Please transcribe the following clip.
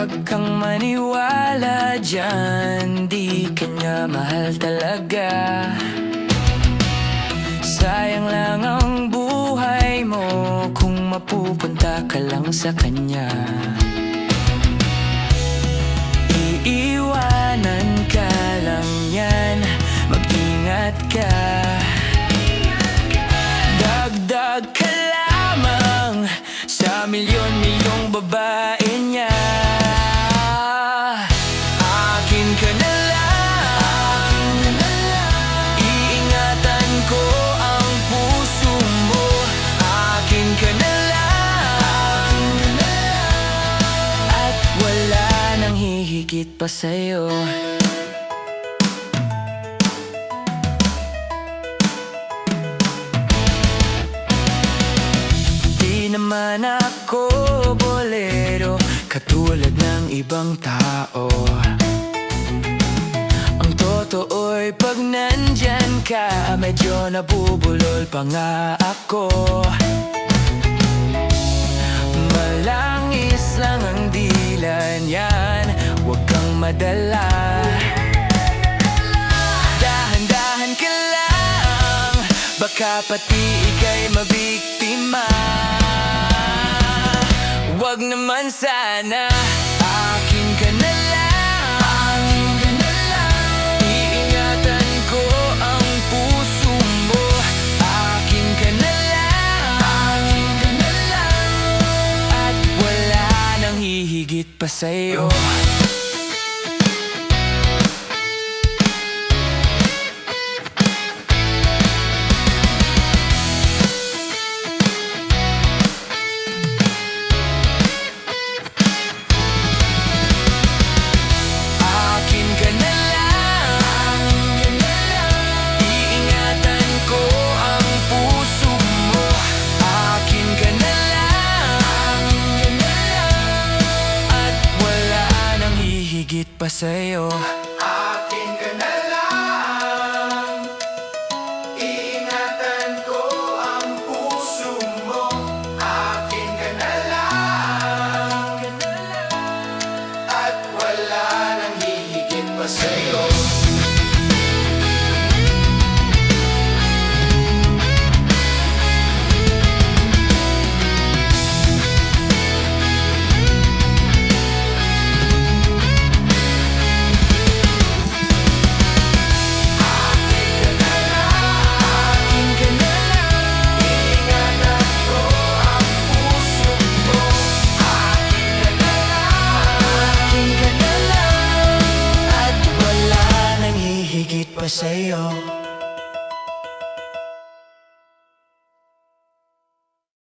Huwag kang maniwala dyan, di ka niya mahal talaga. Sayang lang ang buhay mo kung mapupunta ka lang sa kanya. Iiwanan ka lang yan, mag-ingat ka. Dagdag ka lamang sa milyon-milyong babae niya. Akin ka na lang, iingatan ko ang puso mo. Akin ka na lang, at wala nang hihigit pa sa'yo. Di naman ako bolero katulad ng ibang tao. Ang totoo'y pag nandyan ka, medyo nabubulol pa nga ako. Malangis lang ang dila niyan, huwag kang madala. Dahan-dahan ka lang, baka pati ika'y mabiktima. Huwag naman sana, akin ka na lang, iingatan ko ang puso mo. Akin ka na lang, at wala nang hihigit pa sa'yo. Higit pa sa'yo. Akin ka na lang, iingatan ko ang puso mo. Akin ka na lang, at wala nang hihigit pa sa'yo. Pa sa'yo.